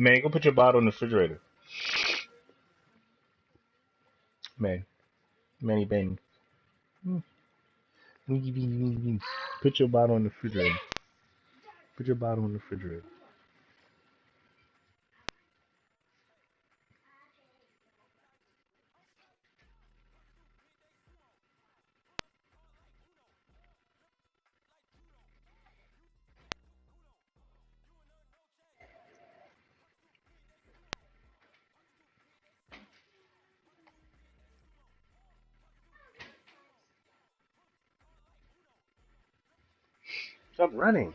Man, go put your bottle in the refrigerator. Man, Manny Benny. Put your bottle in the refrigerator. Put your bottle in the refrigerator. Stop running.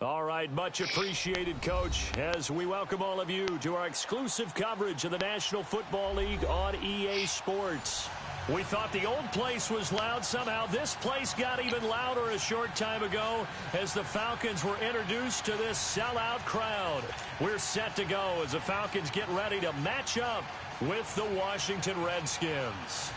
All right, much appreciated, Coach, as we welcome all of you to our exclusive coverage of the National Football League on EA Sports. We thought the old place was loud. Somehow this place got even louder a short time ago as the Falcons were introduced to this sellout crowd. We're set to go as the Falcons get ready to match up with the Washington Redskins.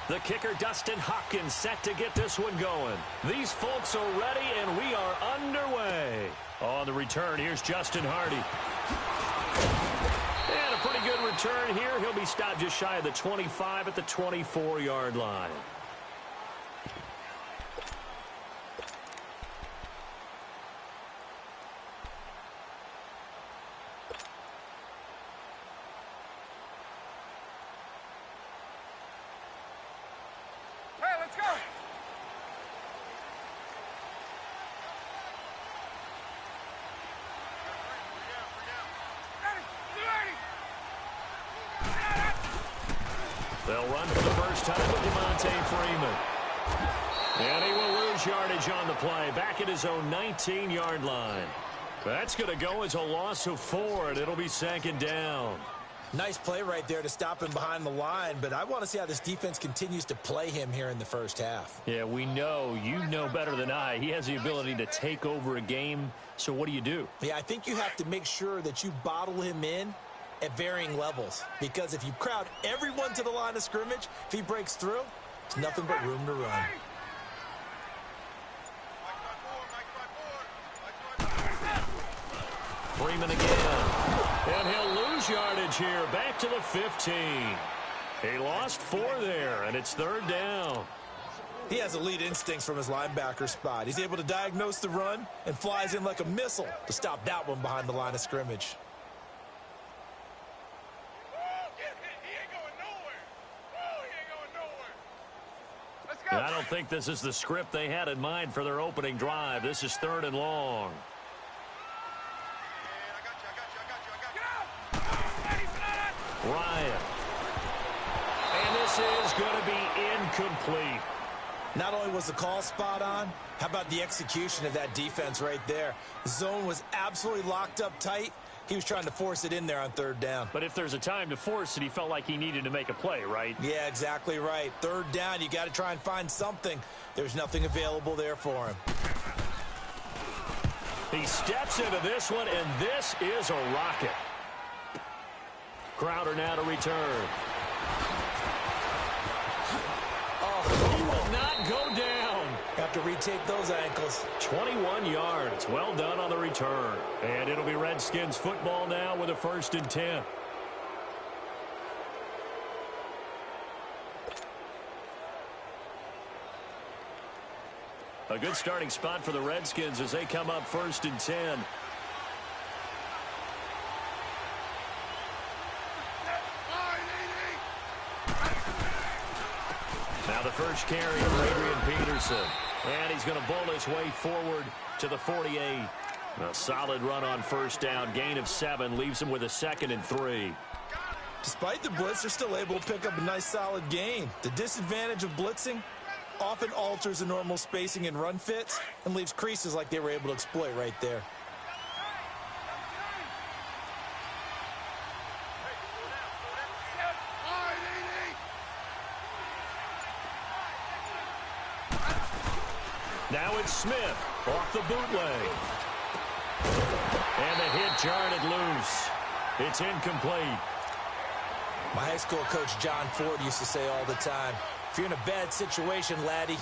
The kicker, Dustin Hopkins, set to get this one going. These folks are ready, and we are underway. On the return, here's Justin Hardy. And a pretty good return here. He'll be stopped just shy of the 25 at the 24-yard line. They'll run for the first time with Devontae Freeman. And he will lose yardage on the play, back at his own 19-yard line. That's going to go as a loss of 4, and it'll be second down. Nice play right there to stop him behind the line, but I want to see how this defense continues to play him here in the first half. Yeah, we know. You know better than I. He has the ability to take over a game, so what do? Yeah, I think you have to make sure that you bottle him in at varying levels, because if you crowd everyone to the line of scrimmage, if he breaks through, it's nothing but room to run. Freeman again. And he'll lose yardage here, back to the 15. He lost 4 there, and it's third down. He has elite instincts from his linebacker spot. He's able to diagnose the run and flies in like a missile to stop that one behind the line of scrimmage. I don't think this is the script they had in mind for their opening drive. This is third and long. Ryan. And this is going to be incomplete. Not only was the call spot on, how about the execution of that defense right there? The zone was absolutely locked up tight. He was trying to force it in there on third down. But if there's a time to force it, he felt like he needed to make a play, right? Yeah, exactly right. Third down, you got to try and find something. There's nothing available there for him. He steps into this one, and this is a rocket. Crowder now to return. Oh, he will not go down. Have to retake those ankles. 21 yards. Well done on the return. And it'll be Redskins football now with a 1st and 10. A good starting spot for the Redskins as they come up 1st and 10. Now the first carry for Adrian Peterson. And he's going to bull his way forward to the 48. A solid run on first down. Gain of 7 leaves him with a 2nd and 3. Despite the blitz, they're still able to pick up a nice solid gain. The disadvantage of blitzing often alters the normal spacing and run fits and leaves creases like they were able to exploit right there. Now it's Smith off the bootleg. And the hit jarred it loose. It's incomplete. My high school coach John Ford used to say all the time, if you're in a bad situation, laddie,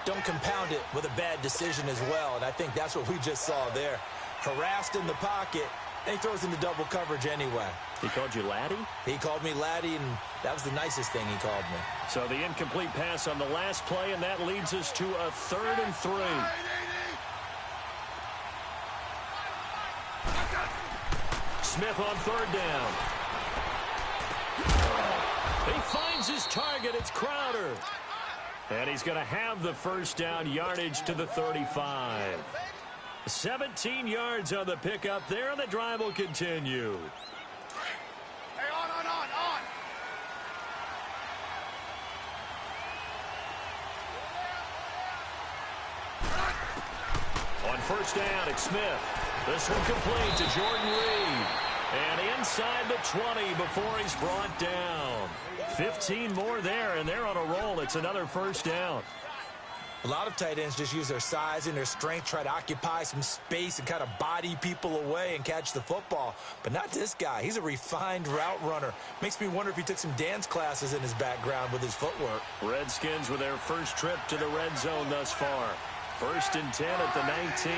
don't compound it with a bad decision as well. And I think that's what we just saw there. Harassed in the pocket, and he throws into double coverage anyway. He called you laddie? He called me laddie, and that was the nicest thing he called me. So the incomplete pass on the last play, and that leads us to a 3rd and 3. Smith on 3rd down. He finds his target. It's Crowder. And he's going to have the first down, yardage to the 35. 17 yards on the pickup there, and the drive will continue. Hey, on. On first down, it's Smith. This one complete to Jordan Reed. And inside the 20 before he's brought down. 15 more there, and they're on a roll. It's another first down. A lot of tight ends just use their size and their strength, try to occupy some space and kind of body people away and catch the football. But not this guy. He's a refined route runner. Makes me wonder if he took some dance classes in his background with his footwork. Redskins with their first trip to the red zone thus far. 1st and 10 at the 19.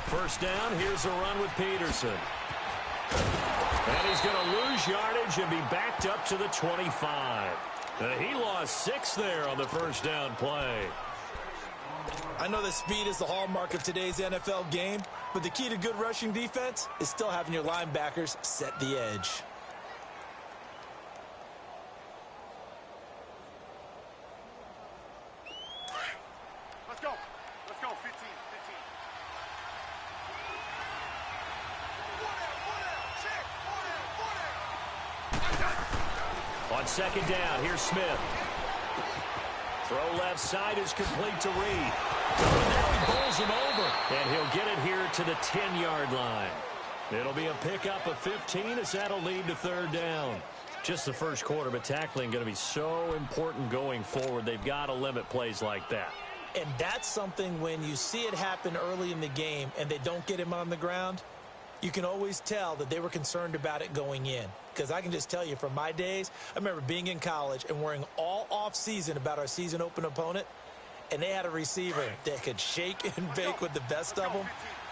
First down, here's a run with Peterson. And he's going to lose yardage and be backed up to the 25. He lost 6 there on the first down play. I know that speed is the hallmark of today's NFL game, but the key to good rushing defense is still having your linebackers set the edge. Let's go, 15. On second down, here's Smith. Throw left side is complete to Reed. And now he bowls him over. And he'll get it here to the 10-yard line. It'll be a pickup of 15 as that'll lead to 3rd down. Just the first quarter, but tackling going to be so important going forward. They've got to limit plays like that. And that's something when you see it happen early in the game and they don't get him on the ground, you can always tell that they were concerned about it going in. Because I can just tell you from my days, I remember being in college and worrying all off-season about our season open opponent, and they had a receiver that could shake and bake with the best of them.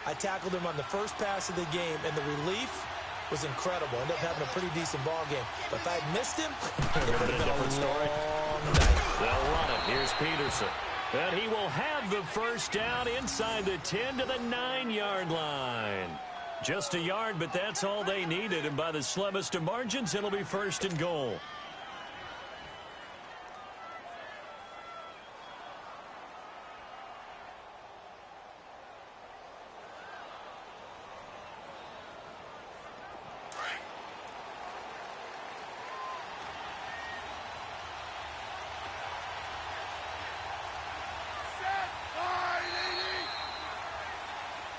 I tackled him on the first pass of the game, and the relief was incredible. Ended up having a pretty decent ball game. But if I had missed him, it would have been a different story. They'll run it. Here's Peterson. And he will have the first down inside the 10 to the 9-yard line. Just a yard, but that's all they needed. And by the slimmest of margins, it'll be 1st and goal.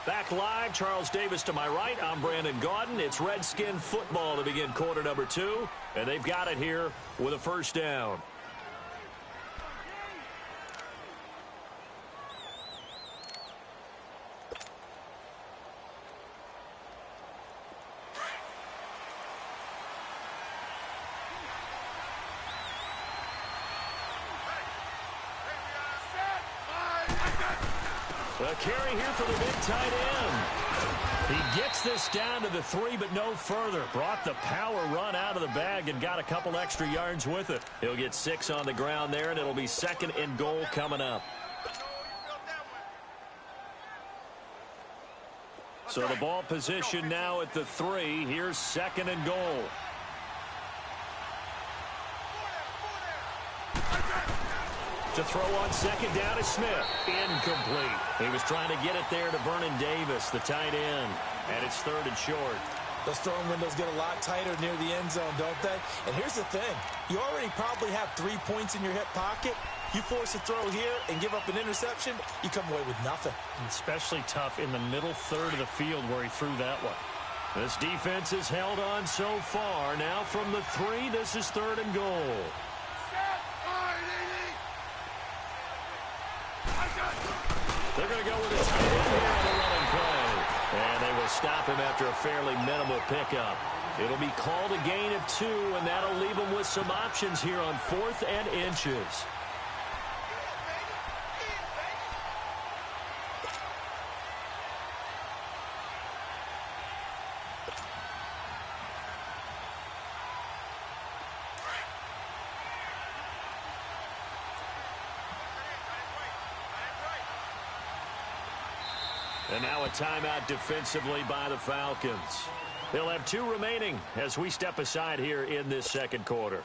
Back live, Charles Davis to my right. I'm Brandon Gaudin. It's Redskin football to begin quarter number 2. And they've got it here with a first down. A carry here for the big tight end. He gets this down to the 3, but no further. Brought the power run out of the bag and got a couple extra yards with it. He'll get 6 on the ground there, and it'll be 2nd and goal coming up. So the ball position now at the 3. Here's 2nd and goal. To throw on second down is Smith. Incomplete. He was trying to get it there to Vernon Davis, the tight end. And it's 3rd and short. Those throwing windows get a lot tighter near the end zone, don't they? And here's the thing. You already probably have 3 points in your hip pocket. You force a throw here and give up an interception, you come away with nothing. Especially tough in the middle third of the field where he threw that one. This defense has held on so far. Now from the 3, this is 3rd and goal. They're going to go with a tight end here on the running play. And they will stop him after a fairly minimal pickup. It'll be called a gain of 2, and that'll leave them with some options here on 4th and inches. And now a timeout defensively by the Falcons. They'll have 2 remaining as we step aside here in this second quarter.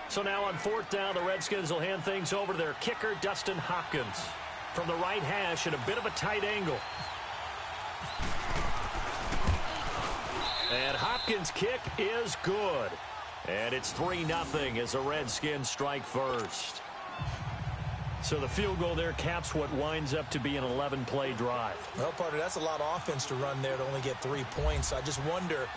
So now on 4th down, the Redskins will hand things over to their kicker, Dustin Hopkins. From the right hash at a bit of a tight angle. And Hopkins' kick is good. And it's 3-0 as the Redskins strike first. So the field goal there caps what winds up to be an 11-play drive. Well, partner, that's a lot of offense to run there to only get 3 points. So I just wonder,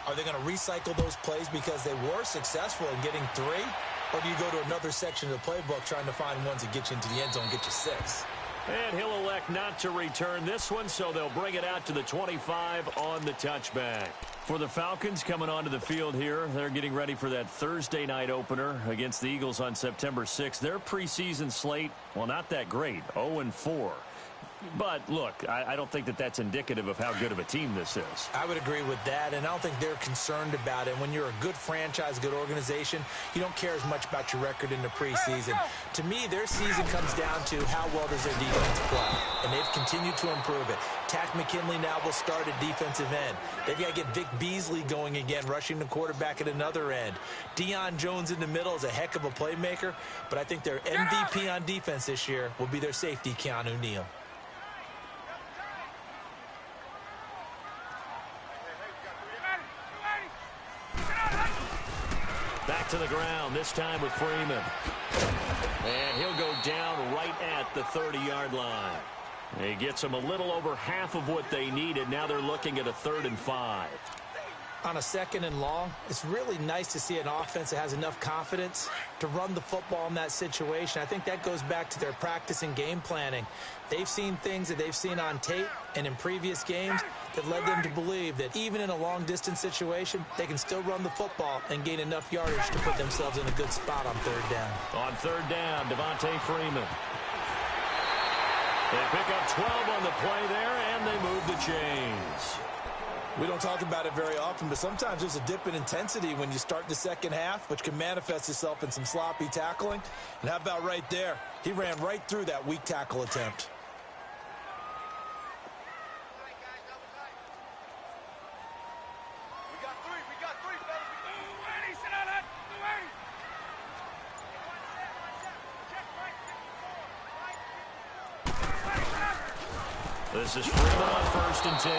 are they going to recycle those plays because they were successful in getting 3? Or do you go to another section of the playbook trying to find ones that get you into the end zone and get you 6? And he'll elect not to return this one, so they'll bring it out to the 25 on the touchback. For the Falcons coming onto the field here, they're getting ready for that Thursday night opener against the Eagles on September 6th. Their preseason slate, well, not that great, 0-4. But, look, I don't think that that's indicative of how good of a team this is. I would agree with that, and I don't think they're concerned about it. When you're a good franchise, good organization, you don't care as much about your record in the preseason. To me, their season comes down to how well does their defense play, and they've continued to improve it. Tack McKinley now will start at defensive end. They've got to get Vic Beasley going again, rushing the quarterback at another end. Deion Jones in the middle is a heck of a playmaker, but I think their MVP on defense this year will be their safety, Keanu Neal. Back to the ground, this time with Freeman. And he'll go down right at the 30-yard line. He gets them a little over half of what they needed. Now they're looking at a 3rd and 5. On a 2nd and long, it's really nice to see an offense that has enough confidence to run the football in that situation. I think that goes back to their practice and game planning. They've seen things that they've seen on tape and in previous games that led them to believe that even in a long-distance situation, they can still run the football and gain enough yardage to put themselves in a good spot on 3rd down. On 3rd down, Devontae Freeman. They pick up 12 on the play there, and they move the chains. We don't talk about it very often, but sometimes there's a dip in intensity when you start the second half, which can manifest itself in some sloppy tackling. And how about right there? He ran right through that weak tackle attempt. This is Freeman on 1st and 10.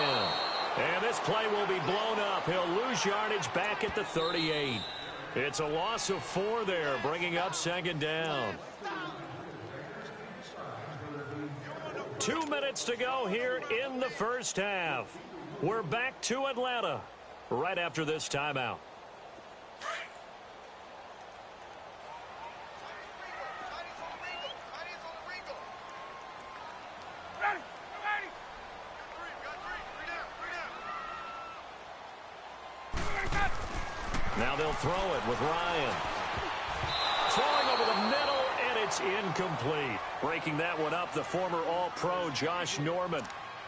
And this play will be blown up. He'll lose yardage back at the 38. It's a loss of 4 there, bringing up 2nd down. 2 minutes to go here in the first half. We're back to Atlanta right after this timeout. Now they'll throw it with Ryan. Throwing over the middle, and it's incomplete. Breaking that one up, the former All-Pro Josh Norman.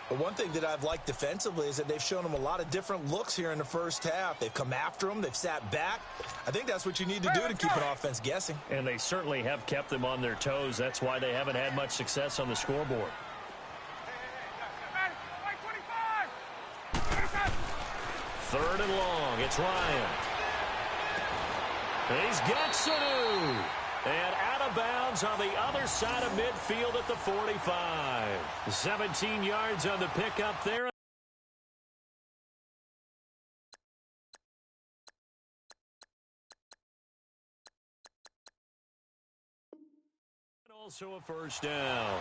But one thing that I've liked defensively is that they've shown them a lot of different looks here in the first half. They've come after them. They've sat back. I think that's what you need to do to keep an offense guessing. And they certainly have kept them on their toes. That's why they haven't had much success on the scoreboard. 3rd and long. It's Ryan. He's got Sanu. And out of bounds on the other side of midfield at the 45. 17 yards on the pickup there. And also a first down.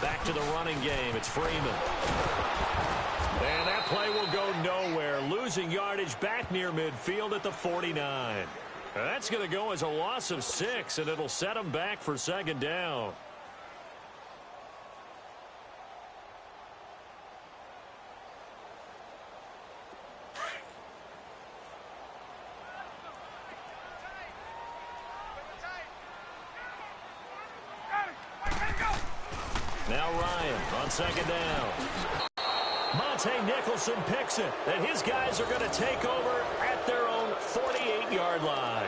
Back to the running game. It's Freeman. And that play will go nowhere. Losing yardage back near midfield at the 49. That's going to go as a loss of 6, and it'll set them back for second down. Now Ryan on second down. Monte Nicholson picks it, and his guys are going to take over at their own 48-yard line.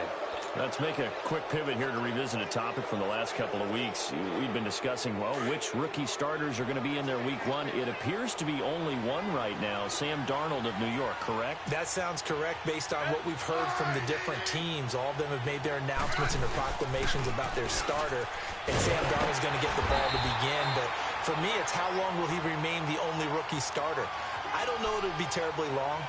Let's make a quick pivot here to revisit a topic from the last couple of weeks. We've been discussing, well, which rookie starters are going to be in there week 1. It appears to be only one right now, Sam Darnold of New York, correct? That sounds correct based on what we've heard from the different teams. All of them have made their announcements and their proclamations about their starter, and Sam Darnold's going to get the ball to begin. But for me, it's how long will he remain the only rookie starter? I don't know it would be terribly long.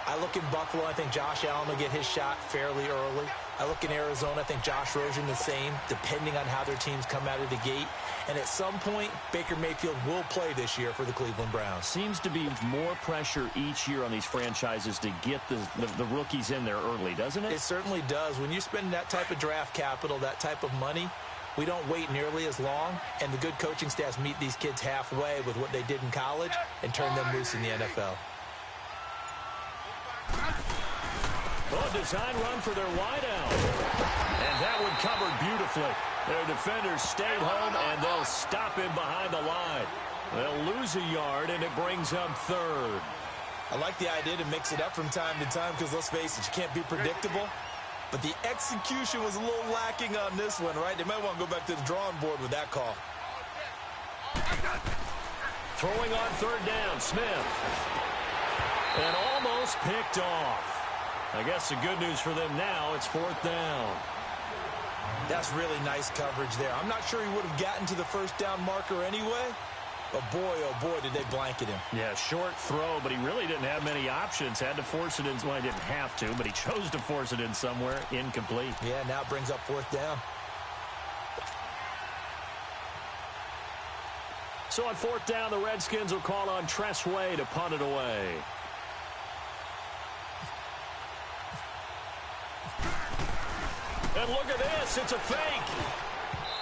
I look in Buffalo, I think Josh Allen will get his shot fairly early. I look in Arizona, I think Josh Rosen the same, depending on how their teams come out of the gate. And at some point, Baker Mayfield will play this year for the Cleveland Browns. Seems to be more pressure each year on these franchises to get the rookies in there early, doesn't it? It certainly does. When you spend that type of draft capital, that type of money, we don't wait nearly as long, and the good coaching staffs meet these kids halfway with what they did in college and turn them loose in the NFL. Oh, design run for their wideout. And that one covered beautifully. Their defenders stayed home, and they'll stop him behind the line. They'll lose a yard, and it brings up third. I like the idea to mix it up from time to time because, let's face it, you can't be predictable. But the execution was a little lacking on this one, right? They might want to go back to the drawing board with that call. Throwing on third down, Smith. And almost picked off. I guess the good news for them now, it's fourth down. That's really nice coverage there. I'm not sure he would have gotten to the first down marker anyway, but boy, oh boy, did they blanket him. Yeah, short throw, but he really didn't have many options. Had to force it in. Well, he didn't have to, but he chose to force it in somewhere. Incomplete. Yeah, now it brings up fourth down. So on fourth down, the Redskins will call on Tress Way to punt it away. And look at this. It's a fake.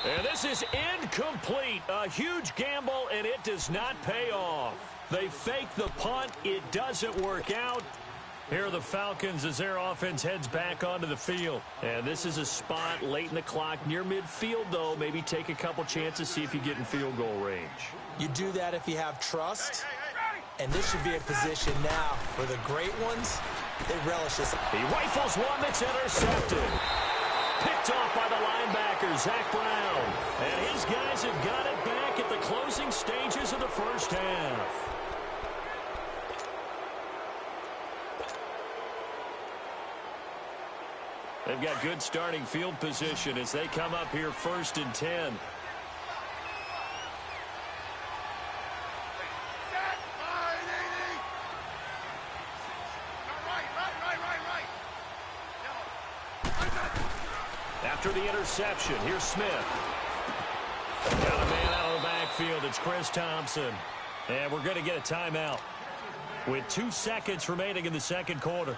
And this is incomplete. A huge gamble, and it does not pay off. They fake the punt. It doesn't work out. Here are the Falcons as their offense heads back onto the field. And this is a spot late in the clock near midfield, though. Maybe take a couple chances, see if you get in field goal range. You do that if you have trust. And this should be a position now where the great ones, they relish this. He rifles one that's intercepted. Picked off by the linebacker, Zach Brown. And his guys have got it back at the closing stages of the first half. They've got good starting field position as they come up here first and 10. After the interception, here's Smith. Got a man out of the backfield. It's Chris Thompson. And we're going to get a timeout with 2 seconds remaining in the second quarter.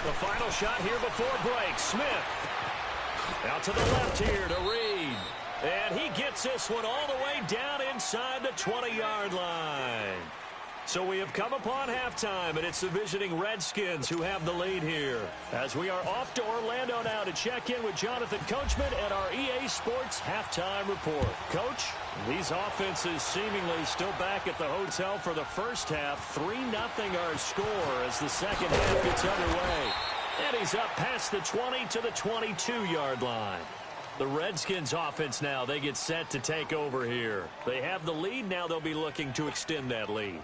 The final shot here before break. Smith. Out to the left here to Reed. And he gets this one all the way down inside the 20-yard line. So we have come upon halftime, and it's the visiting Redskins who have the lead here. As we are off to Orlando now to check in with Jonathan Coachman and our EA Sports halftime report. Coach, these offenses seemingly still back at the hotel for the first half. 3-0 our score as the second half gets underway. And he's up past the 20 to the 22-yard line. The Redskins offense now, they get set to take over here. They have the lead. Now they'll be looking to extend that lead.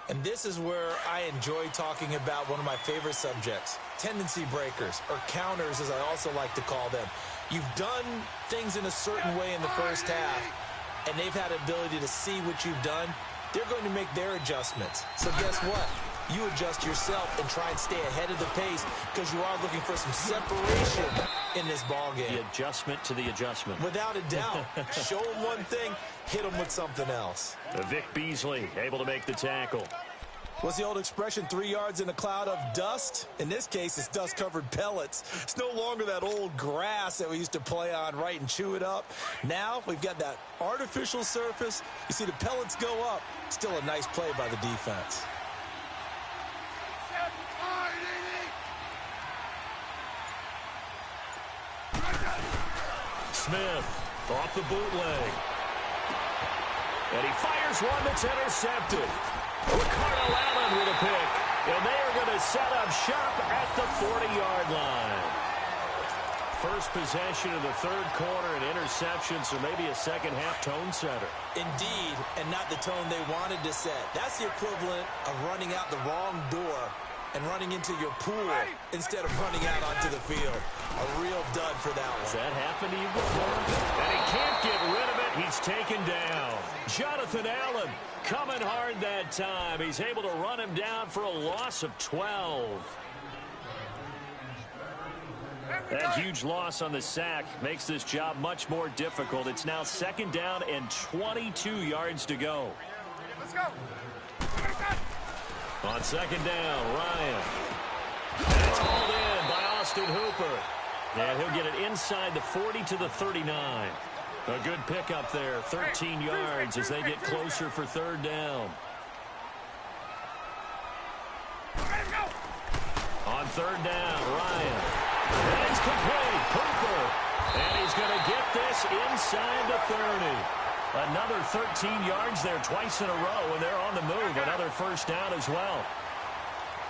And this is where I enjoy talking about one of my favorite subjects, tendency breakers, or counters as I also like to call them. You've done things in a certain way in the first half, and they've had the ability to see what you've done. They're going to make their adjustments. So guess what? You adjust yourself and try and stay ahead of the pace because you are looking for some separation in this ball game. The adjustment to the adjustment. Without a doubt. Show them one thing, hit them with something else. Vic Beasley able to make the tackle. What's the old expression, 3 yards in a cloud of dust? In this case, it's dust-covered pellets. It's no longer that old grass that we used to play on, right, and chew it up. Now we've got that artificial surface. You see the pellets go up. Still a nice play by the defense. Smith off the bootleg. And he fires one that's intercepted. Ricardo Allen with a pick. And they are going to set up shop at the 40-yard line. First possession of the third quarter and interception, so maybe a second-half tone setter. Indeed, and not the tone they wanted to set. That's the equivalent of running out the wrong door and running into your pool instead of running out onto the field. A real dud for that one. Has that happened to you before? And he can't get rid of it. He's taken down. Jonathan Allen coming hard that time. He's able to run him down for a loss of 12. That huge loss on the sack makes this job much more difficult. It's now second down and 22 yards to go. Let's go. On second down, Ryan. That's hauled in by Austin Hooper. And he'll get it inside the 40 to the 39. A good pickup there, 13 yards as they get closer for third down. On third down, Ryan. And it's complete. Hooper. And he's going to get this inside the 30. Another 13 yards there twice in a row, and they're on the move. Another first down as well.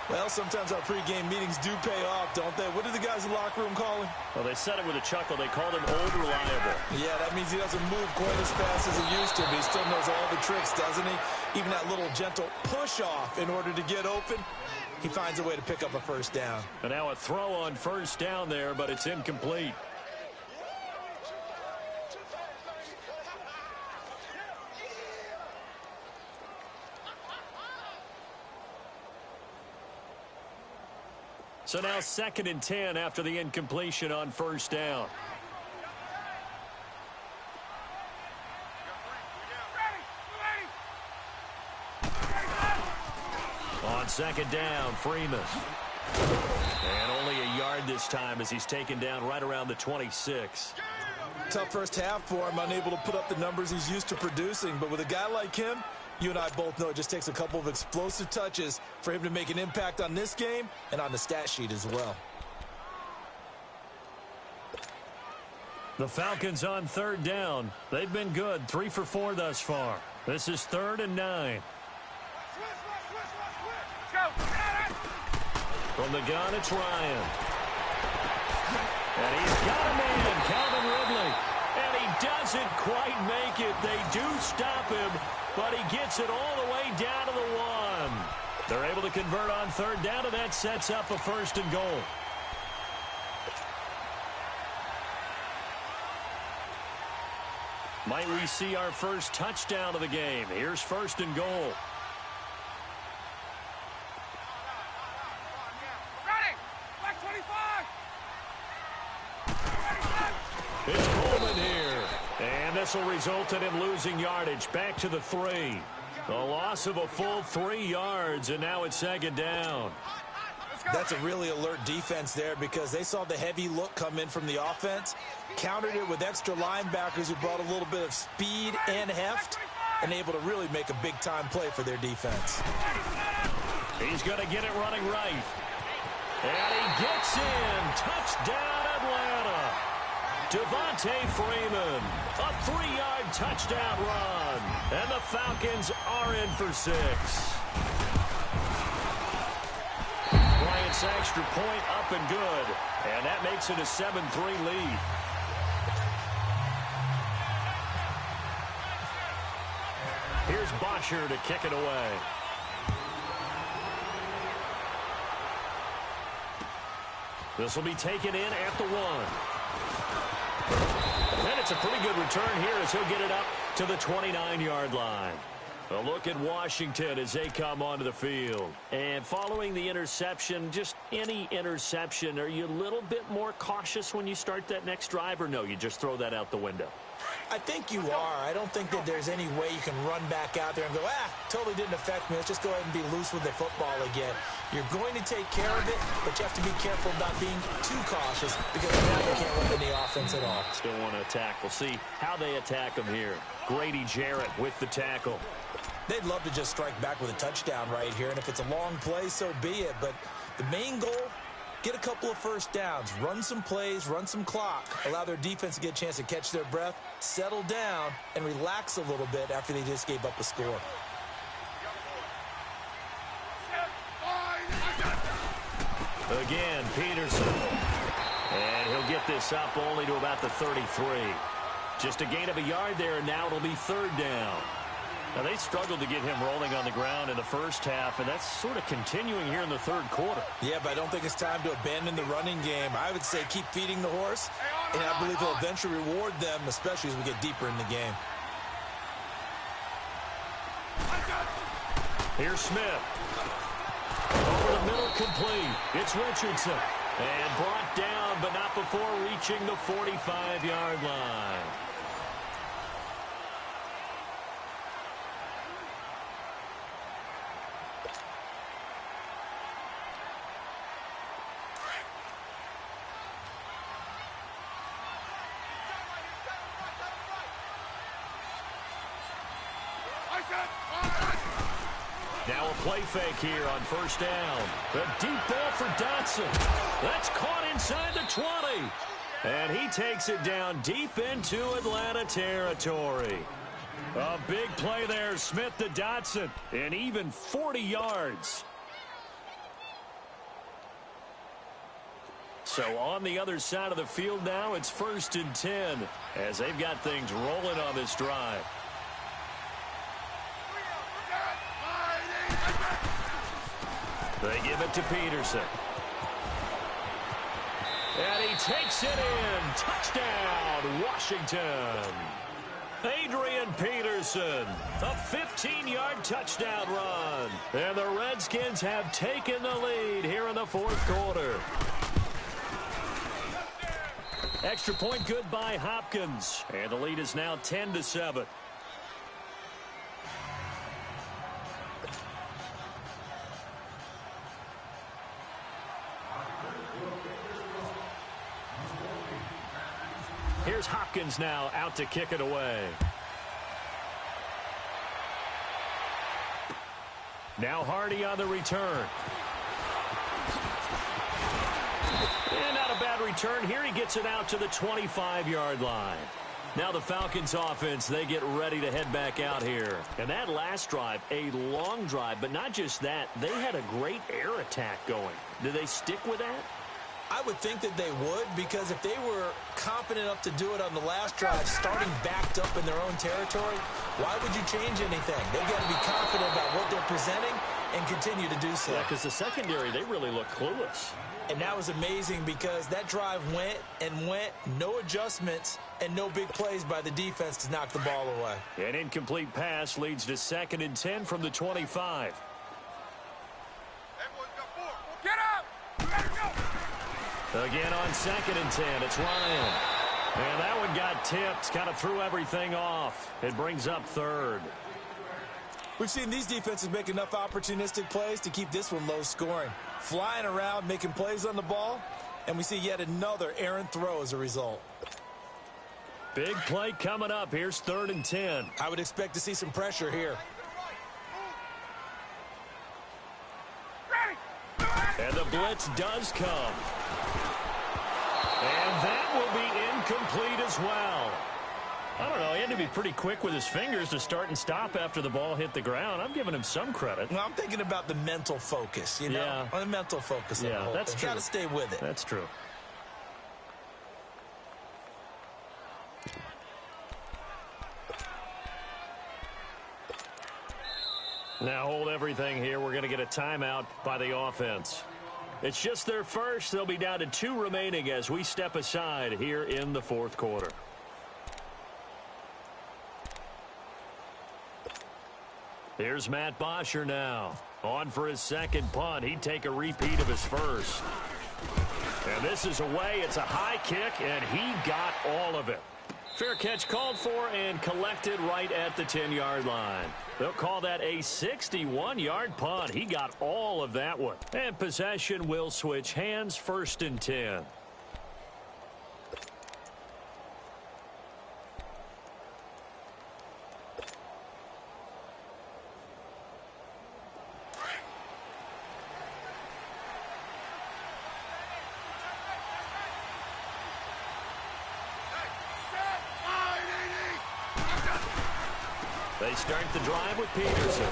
Well, sometimes our pregame meetings do pay off, don't they? What did the guys in the locker room call him? Well, they said it with a chuckle. They called him old reliable. Yeah, that means he doesn't move quite as fast as he used to, but he still knows all the tricks, doesn't he? Even that little gentle push-off in order to get open, he finds a way to pick up a first down. And now a throw on first down there, but it's incomplete. So now second and 10 after the incompletion on first down. On second down, Freeman. And only a yard this time as he's taken down right around the 26. Tough first half for him, unable to put up the numbers he's used to producing. But with a guy like him, you and I both know it just takes a couple of explosive touches for him to make an impact on this game and on the stat sheet as well. The Falcons on third down. They've been good, 3 for 4 thus far. This is 3rd and 9. From the gun, it's Ryan. And he's got a man, Calvin Ridley. And he doesn't quite make it. They do stop him, but he gets it all the way down to the 1. They're able to convert on third down, and that sets up a 1st and goal. Might we see our first touchdown of the game? Here's 1st and goal. It's Coleman here. And this will result in him losing yardage back to the 3. A loss of a full 3 yards, and now it's second down. That's a really alert defense there because they saw the heavy look come in from the offense, countered it with extra linebackers who brought a little bit of speed and heft, and able to really make a big-time play for their defense. He's going to get it running right. And he gets in. Touchdown, Atlanta. Devontae Freeman, a 3-yard touchdown run. And the Falcons are in for 6. Bryant's extra point up and good. And that makes it a 7-3 lead. Here's Bosher to kick it away. This will be taken in at the 1. And it's a pretty good return here as he'll get it up to the 29-yard line. A look at Washington as they come onto the field. And following the interception, just any interception, are you a little bit more cautious when you start that next drive, or no, you just throw that out the window? I think you are. I don't think that there's any way you can run back out there and go, totally didn't affect me. Let's just go ahead and be loose with the football again. You're going to take care of it, but you have to be careful about being too cautious because now you can't run any offense at all. Still want to attack. We'll see how they attack him here. Grady Jarrett with the tackle. They'd love to just strike back with a touchdown right here, and if it's a long play, so be it. But the main goal, get a couple of first downs, run some plays, run some clock, allow their defense to get a chance to catch their breath, settle down, and relax a little bit after they just gave up a score. Again, Peterson. And he'll get this up only to about the 33. Just a gain of a yard there, and now it'll be 3rd down. Now, they struggled to get him rolling on the ground in the first half, and that's sort of continuing here in the 3rd quarter. Yeah, but I don't think it's time to abandon the running game. I would say keep feeding the horse, and I believe he'll eventually reward them, especially as we get deeper in the game. Here's Smith. Over the middle, complete. It's Richardson. And brought down, but not before reaching the 45-yard line. Now a play fake here on 1st down. A deep ball for Dotson. That's caught inside the 20. And he takes it down deep into Atlanta territory. A big play there, Smith to Dotson. And even 40 yards. So on the other side of the field now, it's 1st and 10 as they've got things rolling on this drive. They give it to Peterson. And he takes it in. Touchdown, Washington. Adrian Peterson, a 15-yard touchdown run. And the Redskins have taken the lead here in the 4th quarter. Extra point good by Hopkins. And the lead is now 10-7. Here's Hopkins now out to kick it away. Now Hardy on the return. And not a bad return here. He gets it out to the 25-yard line. Now the Falcons offense, they get ready to head back out here. And that last drive, a long drive, but not just that. They had a great air attack going. Do they stick with that? I would think that they would, because if they were competent enough to do it on the last drive, starting backed up in their own territory, why would you change anything? They've got to be confident about what they're presenting and continue to do so. Yeah, because the secondary, they really look clueless. And that was amazing because that drive went and went, no adjustments, and no big plays by the defense to knock the ball away. An incomplete pass leads to 2nd and 10 from the 25. Get up! Let it go! Again on 2nd and 10, it's Ryan. And that one got tipped, kind of threw everything off. It brings up 3rd. We've seen these defenses make enough opportunistic plays to keep this one low scoring. Flying around, making plays on the ball, and we see yet another errant throw as a result. Big play coming up. Here's 3rd and 10. I would expect to see some pressure here. And the blitz does come. And that will be incomplete as well. I don't know. He had to be pretty quick with his fingers to start and stop after the ball hit the ground. I'm giving him some credit. Well, I'm thinking about the mental focus, you know? Yeah. On the mental focus. Yeah, that's true. Got to stay with it. That's true. Now hold everything here. We're going to get a timeout by the offense. It's just their first. They'll be down to 2 remaining as we step aside here in the 4th quarter. Here's Matt Bosher now. On for his 2nd punt. He'd take a repeat of his first. And this is away. It's a high kick, and he got all of it. Fair catch called for and collected right at the 10-yard line. They'll call that a 61-yard punt. He got all of that one. And possession will switch hands. 1st and 10. They start the drive with Peterson.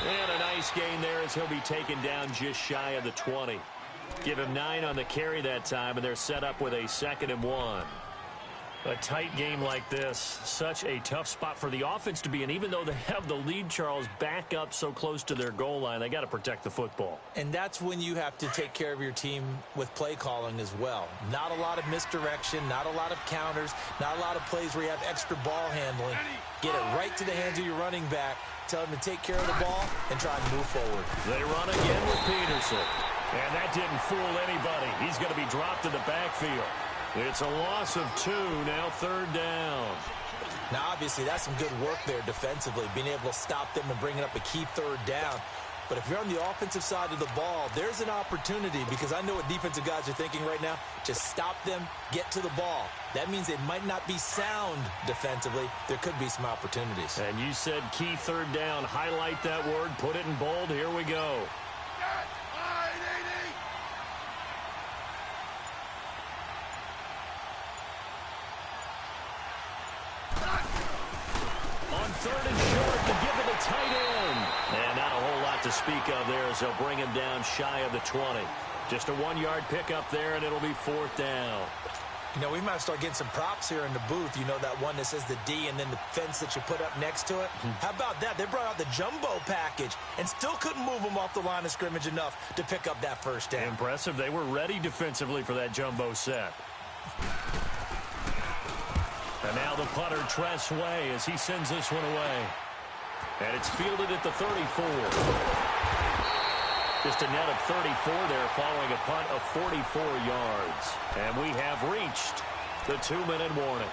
And a nice gain there as he'll be taken down just shy of the 20. Give him 9 on the carry that time, and they're set up with a 2nd and 1. A tight game like this, such a tough spot for the offense to be in. Even though they have the lead, Charles, back up so close to their goal line, they got to protect the football. And that's when you have to take care of your team with play calling as well. Not a lot of misdirection, not a lot of counters, not a lot of plays where you have extra ball handling. Get it right to the hands of your running back, tell him to take care of the ball, and try and move forward. They run again with Peterson. And that didn't fool anybody. He's going to be dropped in the backfield. It's a loss of 2, now 3rd down. Now, obviously, that's some good work there defensively, being able to stop them and bringing up a key 3rd down. But if you're on the offensive side of the ball, there's an opportunity, because I know what defensive guys are thinking right now. Just stop them, get to the ball. That means they might not be sound defensively. There could be some opportunities. And you said key 3rd down. Highlight that word, put it in bold. Here we go. On 3rd and short to give it a tight end. And not a whole lot to speak of there as they'll bring him down shy of the 20. Just a 1-yard pickup there, and it'll be 4th down. You know, we might start getting some props here in the booth. You know, that one that says the D and then the fence that you put up next to it? How about that? They brought out the jumbo package and still couldn't move them off the line of scrimmage enough to pick up that 1st down. Impressive. They were ready defensively for that jumbo set. And now the punter, Tress Way, as he sends this one away. And it's fielded at the 34. Just a net of 34 there following a punt of 44 yards. And we have reached the 2-minute warning.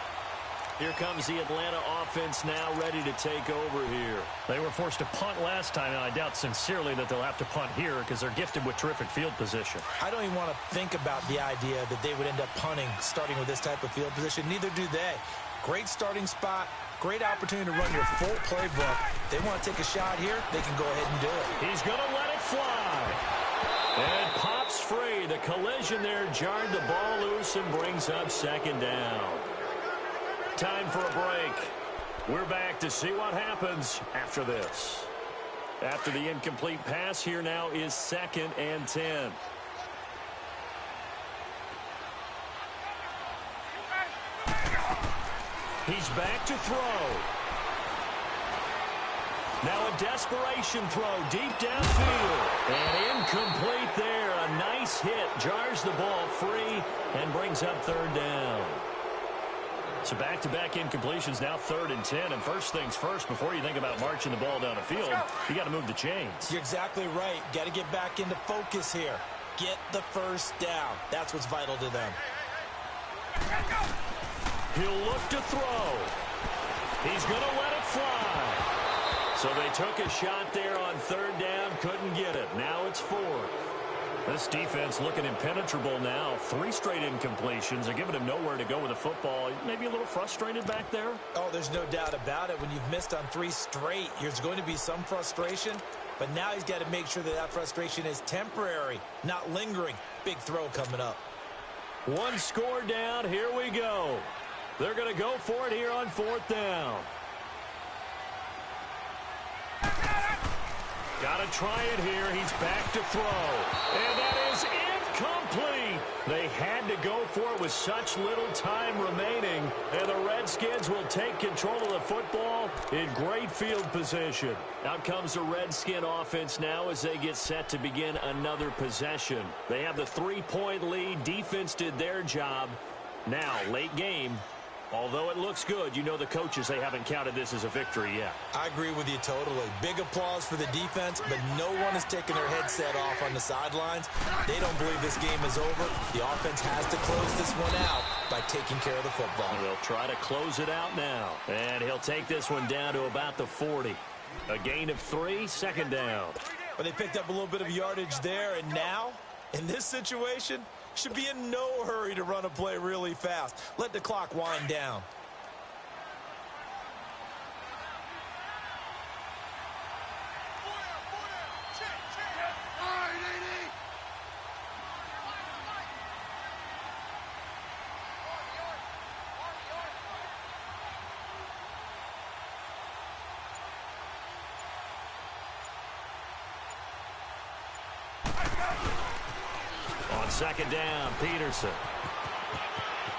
Here comes the Atlanta offense now ready to take over here. They were forced to punt last time, and I doubt sincerely that they'll have to punt here because they're gifted with terrific field position. I don't even want to think about the idea that they would end up punting starting with this type of field position. Neither do they. Great starting spot, great opportunity to run your full playbook. They want to take a shot here, they can go ahead and do it. He's going to let it fly. And pops free. The collision there jarred the ball loose and brings up 2nd down. Time for a break. We're back to see what happens after this. After the incomplete pass, here now is 2nd and 10. He's back to throw. Now a desperation throw deep downfield. And incomplete there. A nice hit. Jars the ball free and brings up 3rd down. So back-to-back incompletions, now 3rd and 10. And first things first, before you think about marching the ball down the field, you got to move the chains. You're exactly right. Got to get back into focus here. Get the 1st down. That's what's vital to them. He'll look to throw. He's going to let it fly. So they took a shot there on third down, couldn't get it. Now it's fourth. This defense looking impenetrable now. 3 straight incompletions. They're giving him nowhere to go with the football. Maybe a little frustrated back there? Oh, there's no doubt about it. When you've missed on 3 straight, there's going to be some frustration. But now he's got to make sure that that frustration is temporary, not lingering. Big throw coming up. 1 score down. Here we go. They're going to go for it here on fourth down. Got to try it here. He's back to throw. And that is incomplete. They had to go for it with such little time remaining. And the Redskins will take control of the football in great field position. Out comes the Redskin offense now as they get set to begin another possession. They have the 3-point lead. Defense did their job. Now, late game. Although it looks good, you know the coaches, they haven't counted this as a victory yet. I agree with you totally. Big applause for the defense, but no one is taking their headset off on the sidelines. They don't believe this game is over. The offense has to close this one out by taking care of the football. They'll try to close it out now. And he'll take this one down to about the 40. A gain of 3, second down. But they picked up a little bit of yardage there, and now, in this situation, should be in no hurry to run a play really fast. Let the clock wind down. On second down, Peterson.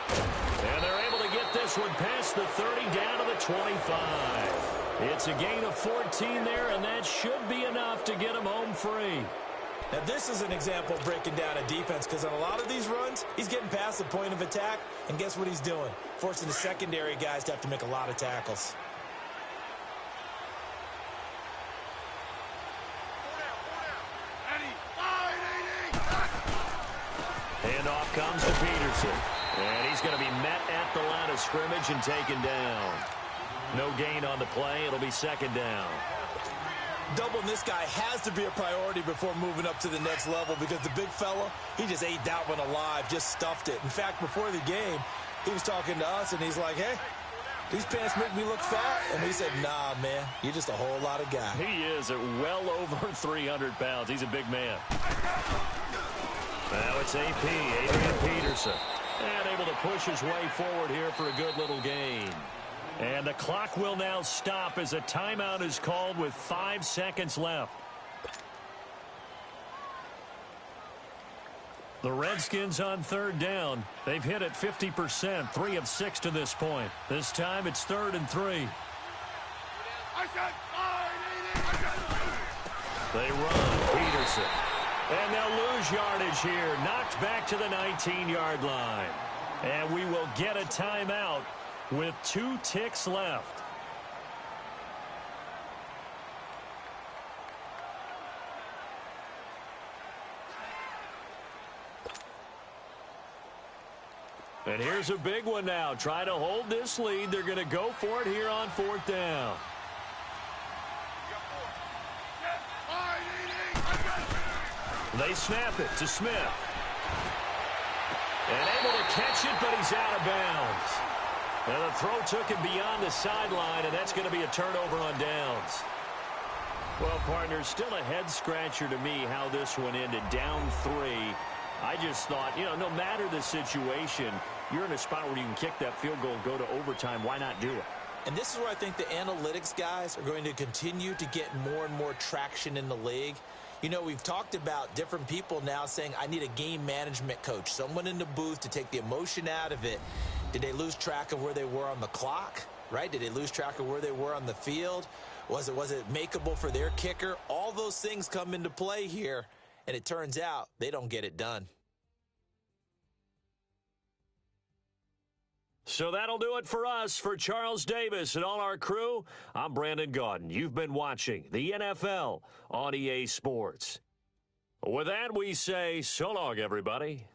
And they're able to get this one past the 30 down to the 25. It's a gain of 14 there, and that should be enough to get him home free. Now, this is an example of breaking down a defense, because on a lot of these runs, he's getting past the point of attack, and guess what he's doing? Forcing the secondary guys to have to make a lot of tackles. Handoff comes to Peterson. And he's going to be met at the line of scrimmage and taken down. No gain on the play. It'll be second down. Doubling this guy has to be a priority before moving up to the next level, because the big fella, he just ate that one alive, just stuffed it. In fact, before the game, he was talking to us, and he's like, hey, these pants make me look fat. And we said, nah, man, you're just a whole lot of guy. He is at well over 300 pounds. He's a big man. Now it's AP, Adrian Peterson. And able to push his way forward here for a good little gain. And the clock will now stop as a timeout is called with 5 seconds left. The Redskins on third down. They've hit it 50%, 3 of 6 to this point. This time it's 3rd and 3. They run, Peterson. And they'll lose yardage here. Knocked back to the 19-yard line. And we will get a timeout with 2 ticks left. And here's a big one now. Try to hold this lead. They're going to go for it here on 4th down. They snap it to Smith. And able to catch it, but he's out of bounds. And the throw took him beyond the sideline, and that's going to be a turnover on downs. Well, partners, still a head-scratcher to me how this one ended. Down 3. I just thought, no matter the situation, you're in a spot where you can kick that field goal and go to overtime. Why not do it? And this is where I think the analytics guys are going to continue to get more and more traction in the league. We've talked about different people now saying, I need a game management coach, someone in the booth to take the emotion out of it. Did they lose track of where they were on the clock, right? Did they lose track of where they were on the field? Was it makeable for their kicker? All those things come into play here, and it turns out they don't get it done. So that'll do it for us. For Charles Davis and all our crew, I'm Brandon Gaudin. You've been watching the NFL on EA Sports. With that, we say so long, everybody.